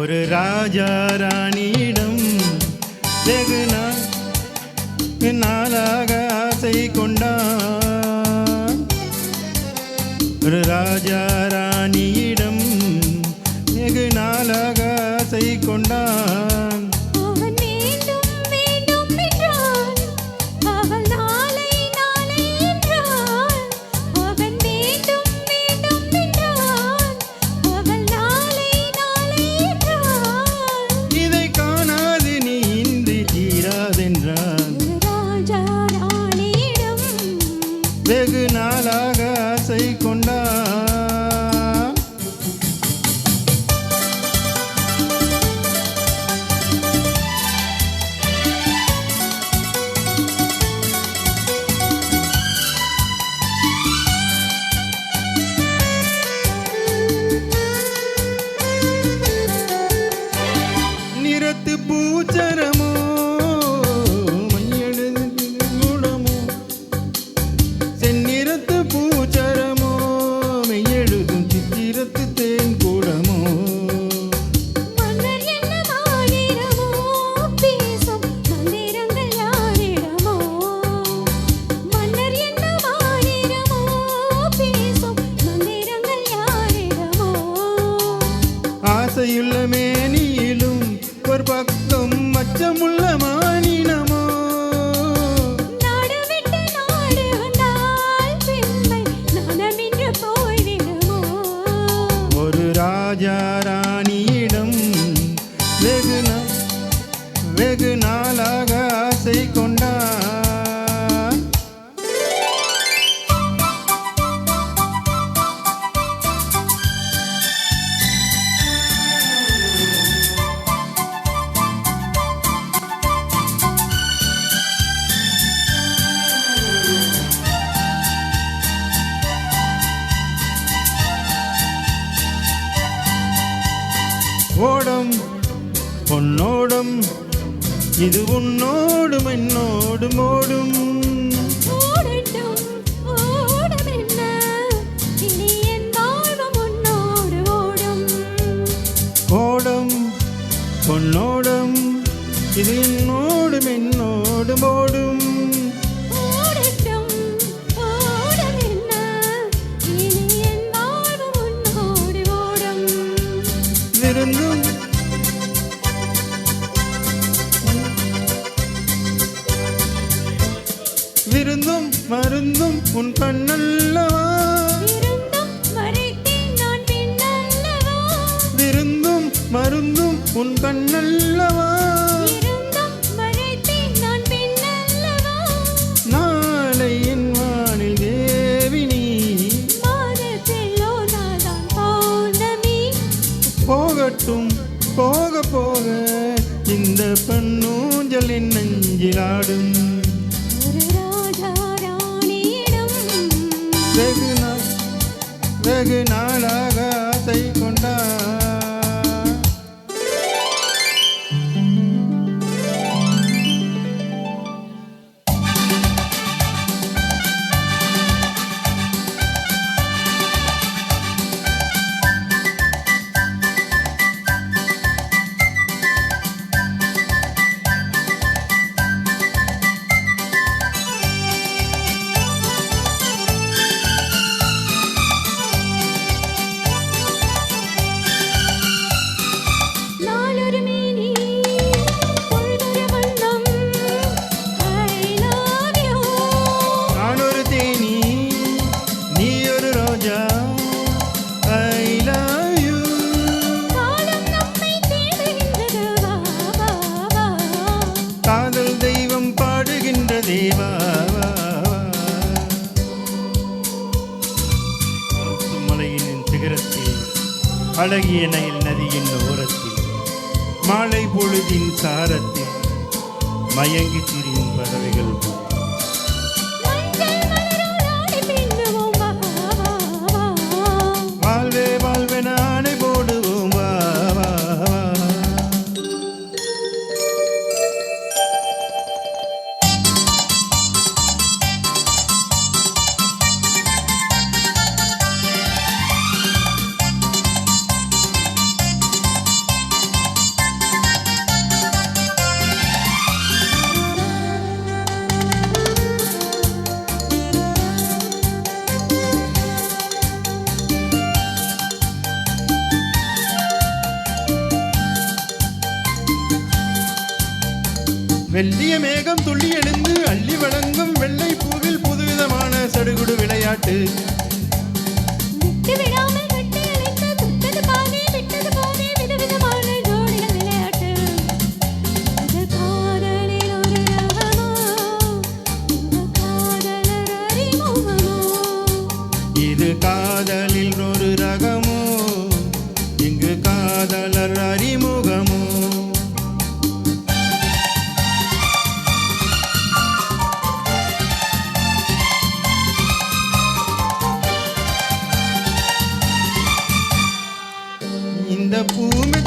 ஒரு ராஜா ராணியிடம் வெகு நாளாக ஆசை கொண்டான். ஒரு ராஜா ராணியிடம் வெகு நாளாக ஆசை கொண்டான். வெகு நாளாக ஆசை கொண்டான். நிறத்து பூச்சரமோ ஆசையுள்ள மேனியிலும் ஒரு பக்கம் மச்சமுள்ள மானினமோ. நாடு விட்டு நாடு வந்தால் பெண்மை நலமின்று போய்விடுமோ. ஒரு ராஜா ராணியிடம் வெகு நாளாக ஆசை கொண்டான். ஓடம் பொன்னோடும் இது உன்னோடும் என்னோடும் ஓடும். ஓடட்டும் ஓடும் என்ன இனி என் வாழ்வும் உன்னோடு ஓடும். ஓடம் பொன்னோடும் இது என்னோடும் என்னோடும் ஓடும். ஓடட்டும் ஓடும் என்ன இனி என் வாழ்வும் உன்னோடு ஓடும். விருந்தும் விருந்தும் மருந்தும் உன் கண்ணல்லவா. இருந்தும் மறைத்தேன் நான் பெண்ணல்லவா. விருந்தும் மருந்தும் உன் கண்ணல்லவா. இருந்தும் மறைத்தேன் நான் பெண்ணல்லவா. நாளை என் வானில் தேவினி மாதத்திலோ நான் பௌர்ணமி. போகட்டும் போக போக இந்த பெண்ணூஞ்சல் என் நெஞ்சிலாடும். ஒரு ராஜா ராணியிடம் வெகு நாளாக ஆசை கொண்டான். நாளொரு மேனி பொழுதொரு வண்ணம். I love you. நான் ஒரு தேனி நீ ஒரு ரோஜா. I love you. காலம் நம்மை தேடுகின்றது வா வா வா. காதல் தெய்வம் பாடுகின்ற தேவா. மலையின் சிகரத்தில் அழகிய நயில் நதியின் ஓரத்தில் மாலை பொழுதின் சாரத்தில் மயங்கி திரியும் பறவைகள் போல் மஞ்சள் மலரால் ஆடை பின்னுவோம் வா வா வா. வாழ்வே வாழ்வென ஆணை போடுவோம் வா வா வா. மெல்லிய மேகம் துள்ளி எழுந்து அள்ளி வழங்கும் வெள்ளை பூவில் புதுவிதமான சடுகுடு விளையாட்டு. விட்டு விடாமல் கட்டி அணைத்து தொட்டது பாதி விட்டது போதே விதவிதமான ஜோடிகள் விளையாட்டு. இது காதலில் ஒரு ரகமோ, இந்த காதலர் அறிமுகமோ. இது காதலில் ஒரு ரகமோ, இங்கு காதலர் அறிமுகமோ. இந்த பூமி